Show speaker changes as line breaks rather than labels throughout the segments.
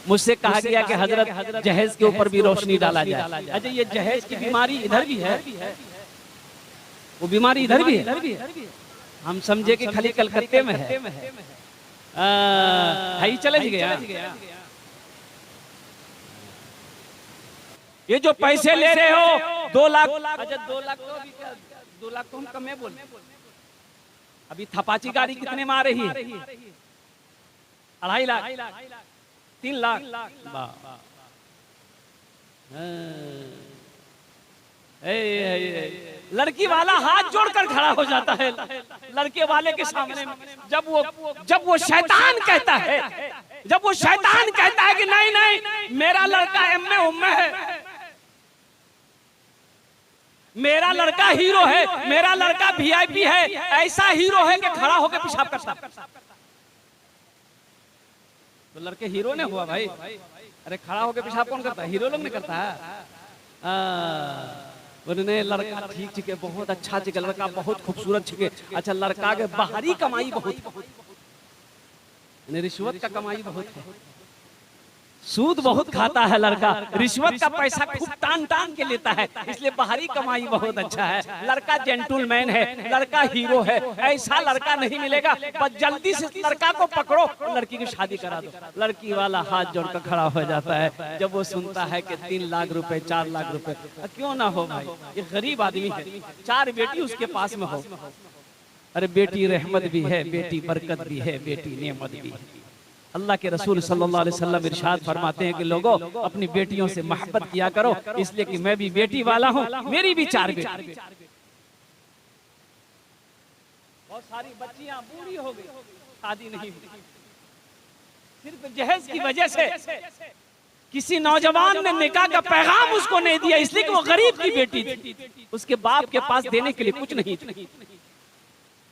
मुझसे कहा गया कि हजरत जहेज के ऊपर भी रोशनी डाला जाए। अच्छा, ये जहेज की बीमारी इधर भी है, वो बीमारी इधर भी है। हम समझे कि खाली कलकत्ते में है, ही चले गया। ये जो पैसे ले रहे हो 2 लाख, अच्छा 2 लाख तो अभी क्या, 2 लाख तो हम कम है बोल। अभी थपाची गाड़ी कितने में आ रही है? 2.5 लाख, 3 लाख। लड़की वाला हाथ जोड़कर खड़ा हो जाता है लड़के वाले के सामने। जब वो शैतान कहता है, जब वो शैतान कहता है कि नहीं नहीं मेरा लड़का एम ए उम्मे है, मेरा लड़का हीरो है, मेरा लड़का वीआईपी है, ऐसा हीरो है कि खड़ा होकर पेशाब करता, तो लड़के हीरो ने हुआ भाई। अरे खड़ा होकर पेशाब कौन करता है? हीरो लोग नहीं करता है। उन्होंने लड़का ठीक है, बहुत अच्छा छिके, लड़का बहुत खूबसूरत छिके। अच्छा, लड़का के बाहरी कमाई बहुत, रिश्वत का कमाई बहुत है, सूद बहुत खाता है लड़का, रिश्वत का पैसा खूब टान टान के लेता है, इसलिए बाहरी कमाई बहुत अच्छा है। लड़का जेंटलमैन है, लड़का हीरो है, ऐसा लड़का नहीं मिलेगा। बस जल्दी से लड़का को पकड़ो और लड़की की शादी करा दो। लड़की वाला हाथ जोड़कर खड़ा हो जाता है जब वो सुनता है कि 3 लाख रुपए, 4 लाख रुपए। क्यों ना हो भाई, ये गरीब आदमी है, 4 बेटी उसके पास में हो। अरे बेटी रहमत भी है, बेटी बरकत भी है, बेटी नेमत भी है। अल्लाह के रसूल सल्लल्लाहु अलैहि वसल्लम इरशाद फरमाते हैं कि लोगों अपनी बेटियों से मोहब्बत किया करो, इसलिए कि मैं भी बेटी वाला हूँ, मेरी भी 4 बेटी। बहुत सारी बच्चियां बूढ़ी हो गई, शादी नहीं हुई, सिर्फ जहेज की वजह से। किसी नौजवान ने निकाह का पैगाम उसको नहीं दिया, इसलिए कि वो गरीब की बेटी थी, उसके बाप के पास देने के लिए कुछ नहीं थी।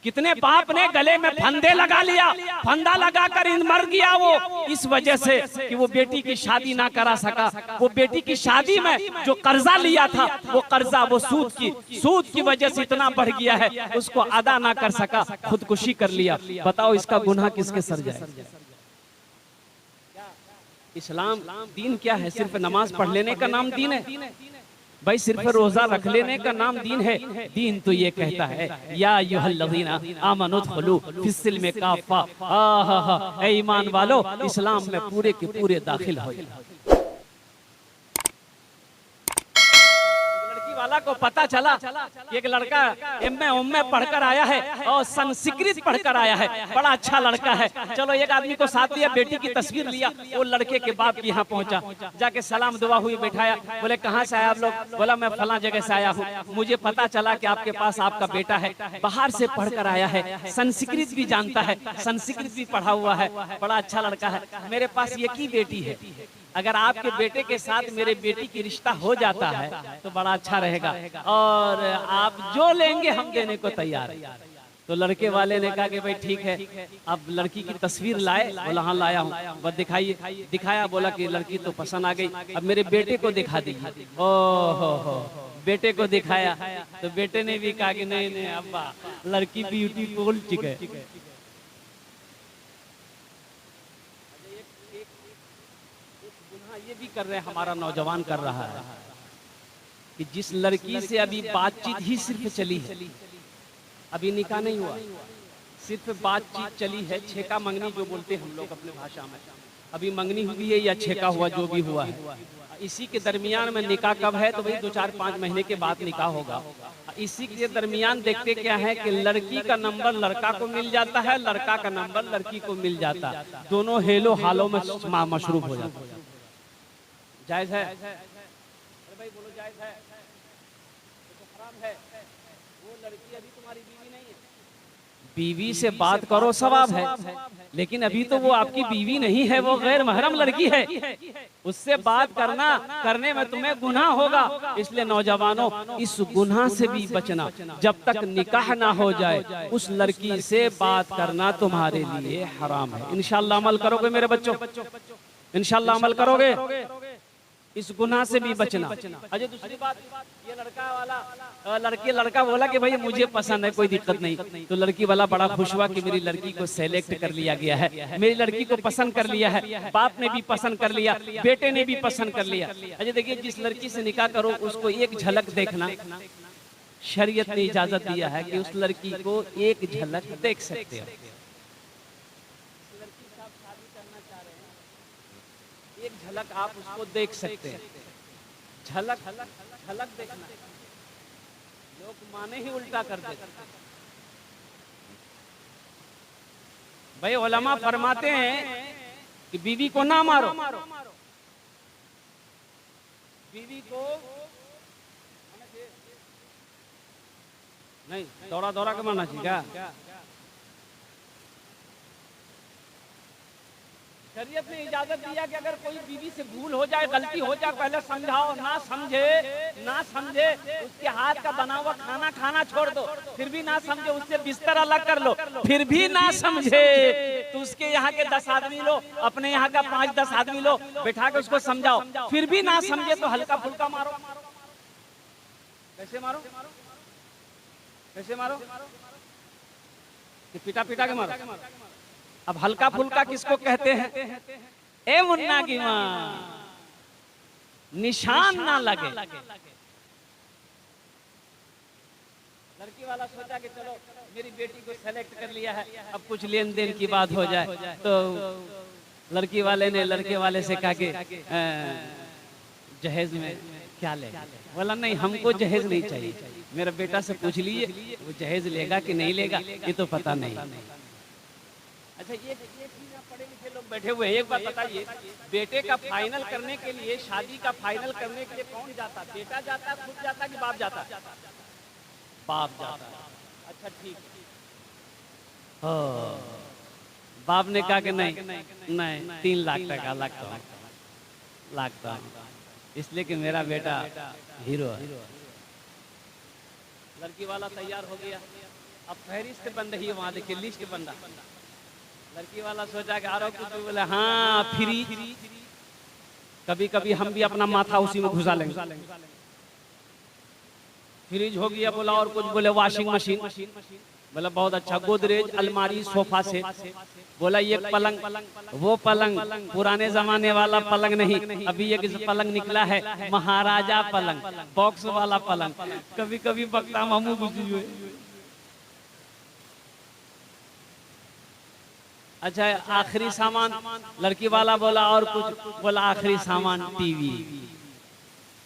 कितने बाप ने गले में फंदे लगा लिया, फंदा लगाकर मर गया वो, इस वजह से कि वो बेटी की शादी ना करा सका। वो बेटी की शादी में जो कर्जा लिया था, वो कर्जा वो सूद की वजह से इतना बढ़ गया है, उसको अदा ना कर सका, खुदकुशी कर लिया। बताओ इसका गुनाह किसके सर जाए? इस्लाम दीन क्या है? सिर्फ नमाज पढ़ लेने का नाम दीन है भाई? सिर्फ रोजा रख लेने का नाम दीन है? दीन तो ये कहता है या अय्युहल्लज़ीना आमनू उदखुलू फिस्सिल्मि काफ़ा, ऐ ईमान वालो इस्लाम में पूरे के पूरे दाखिल हो जाओ। वाला को पता चला कि एक लड़का एम.ए. पढ़कर आया है और संस्कृत पढ़कर आया है, बड़ा अच्छा लड़का है। चलो एक आदमी को साथ लिया, बेटी की तस्वीर लिया, वो लड़के के बाप के यहाँ पहुंचा, जाके सलाम दुआ हुई, बैठाया। बोले कहाँ से आया आप लोग? बोला मैं फला जगह से आया हूँ, मुझे पता चला कि आपके पास आपका बेटा है, बाहर से पढ़कर आया है, संस्कृत भी जानता है, संस्कृत भी पढ़ा हुआ है, बड़ा अच्छा लड़का है। मेरे पास एक ही बेटी है, अगर आपके बेटे के साथ मेरे बेटी की रिश्ता हो जाता है तो बड़ा अच्छा रहेगा, और आप जो लेंगे हम देने को तैयार हैं। तो लड़के वाले ने कहा कि भाई ठीक है। अब लड़की की तस्वीर लाए, बोला हाँ लाया हूँ, बस दिखाइए। दिखाया, बोला कि लड़की तो पसंद आ गई, अब मेरे बेटे को दिखा दीजिए। ओहो, बेटे को दिखाया तो बेटे ने भी कहा कि नहीं नहीं अब्बा, लड़की ब्यूटीफुल है। ये भी कर रहे हैं, हमारा नौजवान कर रहा है कि जिस लड़की से अभी बातचीत ही सिर्फ चली है, अभी निकाह नहीं हुआ, सिर्फ बातचीत चली है, छेका मंगनी जो बोलते हैं हम लोग अपने भाषा में, अभी मंगनी हुई है या छेका हुआ, जो भी हुआ है, इसी के दरमियान में निकाह कब है? तो भाई 2-4-5 महीने के बाद निकाह होगा। इसी के दरमियान देखते क्या है कि लड़की का नंबर लड़का को मिल जाता है, लड़का का नंबर लड़की को मिल जाता है, दोनों हेलो हालों में मशरूफ हो जाता है। जायज है? अरे भाई बोलो जायज है? तो हराम है। वो लड़की अभी तुम्हारी बीवी नहीं है, बीवी से बात करो सवाब है, लेकिन अभी तो वो आपकी बीवी नहीं है, वो गैर महरम लड़की है, उससे बात करने में तुम्हें गुनाह होगा। इसलिए नौजवानों इस गुनाह से भी बचना, जब तक निकाह ना हो जाए उस लड़की से बात करना तुम्हारे लिए हराम है। इंशाअल्लाह अमल करोगे मेरे बच्चों, इंशाअल्लाह अमल करोगे। इस गुनाह से भी बचना। अच्छा दूसरी बात, ये लड़का बोला कि भाई मुझे पसंद है, कोई दिक्कत नहीं, तो लड़की वाला बड़ा खुश हुआ कि मेरी लड़की को सेलेक्ट कर लिया गया है, मेरी लड़की को पसंद कर लिया है, बाप ने भी पसंद कर लिया, बेटे ने भी पसंद कर लिया। अच्छा देखिए, जिस लड़की से निकाह करो उसको एक झलक देखना, शरीयत ने इजाजत दिया है कि उस लड़की को एक झलक देख सकते हो। एक झलक आप उसको देख सकते हैं, झलक देखना। लोग माने ही उल्टा कर देते। भाई उलमा फरमाते हैं कि बीवी को ना मारो, बीवी को नहीं दौड़ा दौड़ा के मारना चाहिए क्या? शरीयत ने इजाजत दिया कि अगर कोई बीवी से भूल हो जाए, गलती हो जाए, पहले समझाओ, ना समझे उसके हाथ का बना हुआ खाना खाना छोड़ दो, फिर भी ना समझे उससे बिस्तर अलग कर लो, फिर भी ना समझे तो उसके यहाँ के 10 आदमी लो, अपने यहाँ का 5-10 आदमी लो, बैठा के उसको समझाओ, फिर भी ना समझे तो हल्का फुल्का मारो। कैसे मारो? कि पिटा के मारो। अब हल्का फुल्का किसको कहते हैं? ए मुन्ना की माँ, निशान ना लगे। लड़की वाला सोचा कि चलो मेरी बेटी को सेलेक्ट कर लिया है, अब कुछ लेन देन की बात हो जाए, तो लड़की वाले ने लड़के वाले से कहा कि जहेज में क्या ले? बोला नहीं, हमको जहेज नहीं चाहिए, मेरा बेटा से पूछ लीजिए वो जहेज लेगा कि नहीं लेगा, ये तो पता नहीं। अच्छा ये पढ़े लिखे लोग बैठे हुए हैं, एक बात बताइए, बेटे का फाइनल करने के लिए, शादी का फाइनल करने के लिए कौन जाता? बेटा जाता, खुद जाता कि बाप जाता? बाप जाता। अच्छा ठीक, बाप ने कहा कि नहीं 3 लाख टका लगता है, इसलिए कि मेरा बेटा हीरो है। लड़की वाला तैयार हो गया, अब फहरिस्त बन रही है, वहां देखिए लिस्ट बन रहा। लड़की वाला सोचा कि आरो कुछ, बोले हाँ फ्री, कभी कभी हम भी अपना माथा उसी में घुसा लेंगे। फ्रिज हो गया, बोला और कुछ, बोले वॉशिंग मशीन, बोला बहुत अच्छा, गोदरेज, अलमारी, सोफा सेट, बोला ये पलंग, वो पलंग पुराने जमाने वाला पलंग नहीं, अभी एक पलंग निकला है महाराजा पलंग, बॉक्स वाला पलंग। कभी कभी बकता मामू घुसी हुए। अच्छा आखिरी सामान, लड़की वाला बोला और कुछ, बोला आखिरी सामान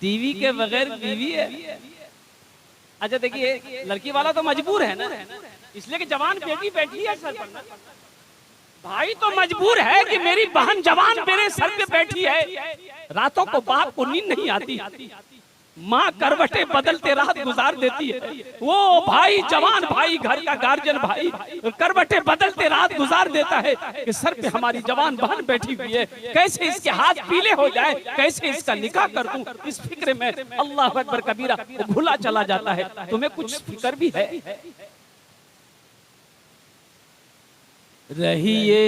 टीवी के बगैर बीवी है। अच्छा देखिए, लड़की वाला तो मजबूर है ना, इसलिए कि जवान बेटी बैठी है सर पर, भाई तो मजबूर है कि मेरी बहन जवान मेरे सर पे बैठी है, रातों को बाप को नींद नहीं आती, माँ करवटे बदलते रात गुजार देती है, वो भाई जवान भाई, घर का गार्जियन भाई करवटे बदलते रात गुजार देता है कि सर पे हमारी जवान बहन बैठी हुई है, कैसे इसके हाथ पीले हो जाए, कैसे इसका निकाह कर दूं, इस फिक्र में अल्लाह अकबर कबीरा वो भूला चला जाता है। तुम्हें कुछ फिक्र भी है? रहिए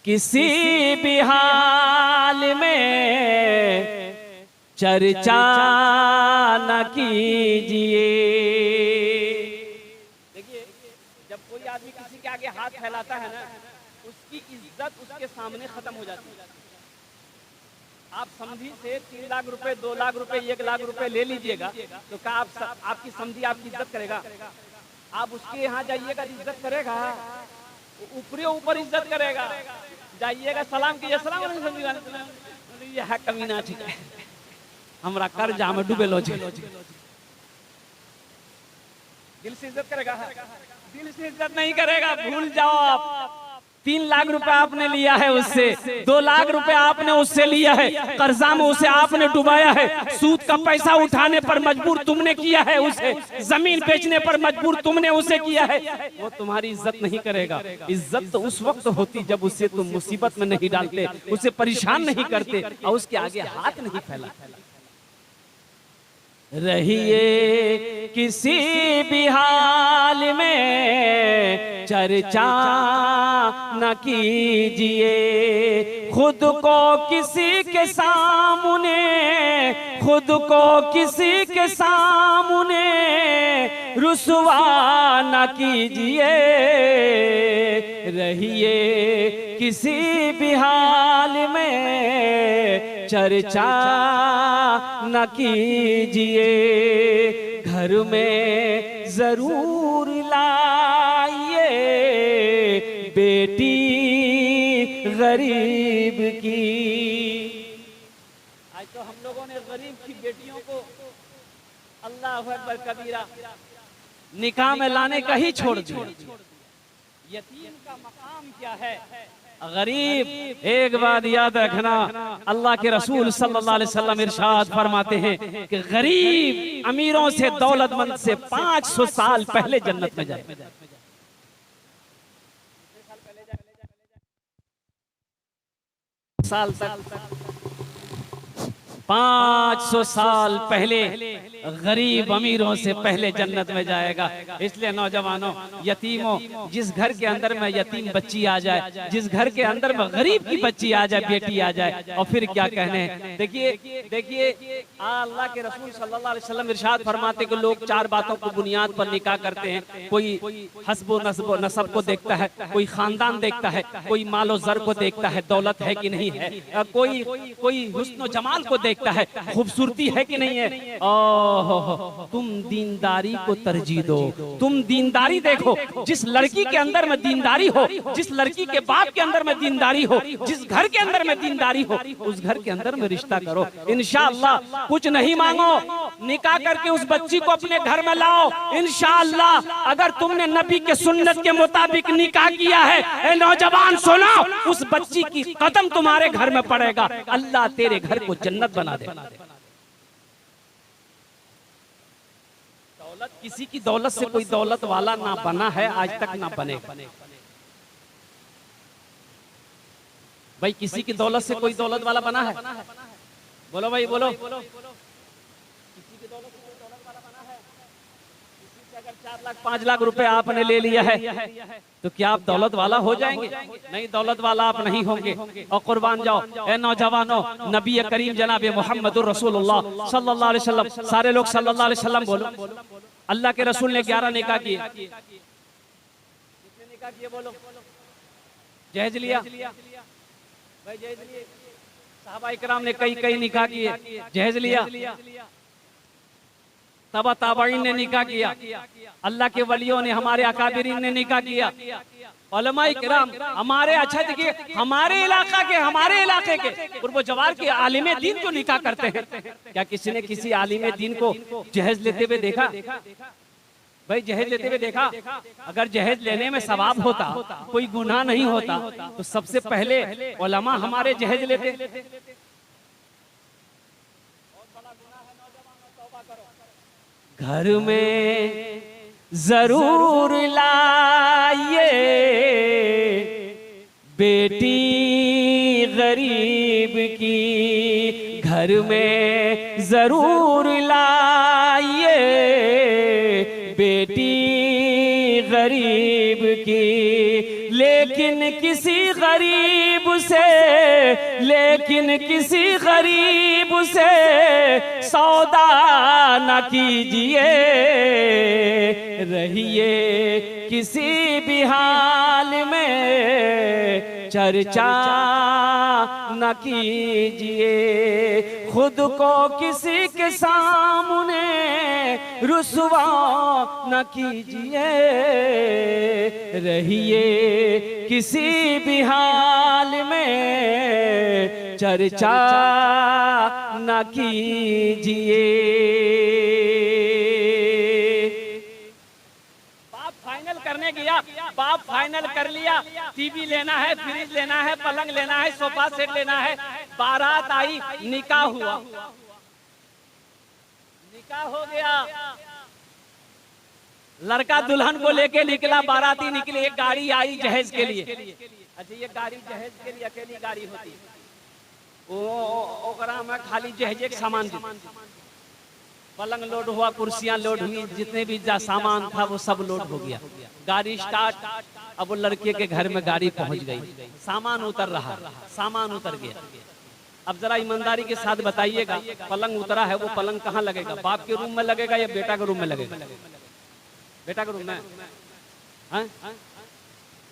किसी भी हाल में चर्चा न कीजिए। देखिए, जब कोई आदमी किसी के आगे हाथ फैलाता है ना, उसकी इज्जत उसके सामने खत्म हो जाती है। आप समधी से 3 लाख रुपए, 2 लाख रुपए, 1 लाख रुपए ले लीजिएगा, तो क्या आपकी समधी आपकी इज्जत करेगा? आप उसके यहाँ जाइएगा, इज्जत करेगा? ऊपर इज्जत करेगा। जाइएगा, सलाम कीजिए, सलाम समझी है कमीना, ठीक है, हमरा कर्जा में डूबे लो, दिल से इज्जत करेगा? दिल से इज्जत नहीं करेगा, भूल जाओ आप। 3 लाख रुपए आपने लिया है उससे, 2 लाख रुपए आपने उससे लिया है, कर्जा में उसे आपने डुबाया है, सूद का पैसा उठाने पर मजबूर तुमने किया है उसे, जमीन बेचने पर मजबूर तुमने उसे किया है, वो तुम्हारी इज्जत नहीं करेगा। इज्जत तो उस वक्त होती जब उसे तुम मुसीबत में नहीं डालते, उसे परेशान नहीं करते और उसके आगे हाथ नहीं फैलाते। रहिए किसी भी हाल में चर्चा न कीजिए, खुद को किसी के सामने, खुद को किसी के सामने रुसवा न कीजिए। रहिए किसी भी हाल में चर्चा न कीजिए, घर में जरूर लाइए बेटी गरीब की। आज तो हम लोगों ने गरीब की बेटियों को अल्लाह अकबर कबीरा निकाह में लाने का ही छोड़ दिया। यतीम का मकाम क्या है? गरीब, एक बात याद रखना, अल्लाह के रसूल सल्लल्लाहु अलैहि वसल्लम इरशाद फरमाते हैं कि गरीब अमीरों से, दौलतमंद से 500 साल पहले जन्नत में जाए। साल तक 500 साल पहले गरीब अमीरों से पहले जन्नत में जाएगा। इसलिए नौजवानों, यतीमों, जिस घर के अंदर में यतीम बच्ची आ जाए, जिस घर के अंदर में गरीब की बच्ची आ जाए, बेटी आ जाए, और फिर क्या कहने। देखिए अल्लाह के रसूल सल्लल्लाहु अलैहि वसल्लम इरशाद फरमाते कि लोग 4 बातों को बुनियाद पर निकाह करते हैं। कोई हस्बो नस्बो नसब को देखता है, कोई खानदान देखता है, कोई मालो जर को देखता है, दौलत है कि नहीं है, कोई हुस्न जमाल को देखता है, खूबसूरती है कि नहीं है। तुम दीनदारी को तरजीह दो, तुम दीनदारी देखो। जिस लड़की के अंदर में दीनदारी हो, जिस लड़की के बाप के अंदर में दीनदारी हो, जिस घर के अंदर में दीनदारी हो, उस घर के अंदर में रिश्ता करो। इंशाअल्लाह कुछ नहीं मांगो, निकाह करके उस बच्ची को अपने घर में लाओ। इंशाअल्लाह अगर तुमने नबी के सुन्नत के मुताबिक निकाह किया है, ए नौजवान सुनो, उस बच्ची की कदम तुम्हारे घर में पड़ेगा, अल्लाह तेरे घर को जन्नत बना दे। दौलत, किसी की दौलत से कोई दौलत वाला ना बना है, आज तक ना बनेगा। भाई किसी की दौलत से कोई दौलत वाला बना है? बोलो भाई बोलो। किसी की दौलत से कोई दौलत वाला बना है? किसी से अगर 4 लाख 5 लाख रुपए आपने ले लिया है तो क्या आप दौलत वाला हो जाएंगे? नहीं, दौलत वाला आप नहीं होंगे। और कुर्बान जाओ ए नौजवानों, नबी करीम जनाब मोहम्मदुर रसूलुल्लाह सल्लल्लाहु अलैहि वसल्लम, सारे लोग सल्लल्लाहु अलैहि वसल्लम बोलो। अल्लाह के रसूल ने 11 निकाह किए। कितने निकाह किए बोलो? जहेज लिया भाई, जहेज लिए। सहाबा इकराम ने कई निकाह किए, जहेज लिया। तबा ताबईन ने निकाह किया, अल्लाह के वलियों ने, हमारे अकाबिरीन ने निकाह किया, उलमा इकराम, हमारे अच्छा देखिए, हमारे इलाके के कुर्बो जवार के आलिमे दीन जो निकाह करते हैं, क्या किसी ने किसी आलिमे दीन को जहेज लेते हुए देखा? भाई जहेज लेते हुए देखा? अगर जहेज लेने में सवाब होता, कोई गुनाह नहीं होता, तो सबसे पहले उलमा हमारे जहेज लेते। घर में जरूर लाइए बेटी गरीब की, घर में जरूर लाइए बेटी गरीब की। लेकिन किसी गरीब से सौदा न कीजिए। रहिए किसी भी हाल में चर्चा न कीजिए, खुद को किसी के सामने रुसवा न कीजिए। रहिए किसी भी हाल में चर्चा न कीजिए। बाप फाइनल करने गया, बाप फाइनल कर लिया, टीवी लेना है, फ्रिज लेना है, पलंग लेना है, सोफा सेट लेना है। बारात आई, निकाह हुआ, निकाह हो गया, लड़का दुल्हन को लेके निकला, बाराती निकले, एक गाड़ी आई जहेज के लिए। अच्छा, ये गाड़ी जहेज के लिए अकेली गाड़ी होती है, ओकरा में खाली जहेज एक सामान। पलंग लोड हुआ, कुर्सियां लोड हुई, जितने भी सामान था वो सब लोड हो गया। गाड़ी स्टार्ट, अब वो लड़के के घर में गाड़ी पहुंच गई, सामान उतर रहा, सामान उतर गया। अब जरा ईमानदारी के साथ बताइएगा, पलंग उतरा है, वो पलंग कहाँ लगेगा? बाप के रूम में लगेगा या बेटा के रूम में लगेगा? बेटा के रूम में। हैं?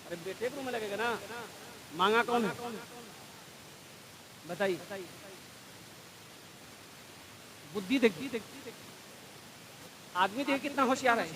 अरे बेटे के रूम में लगेगा ना। मांगा कौन है बताइए? बुद्धि देखिए, आदमी देखिए कितना होशियार है।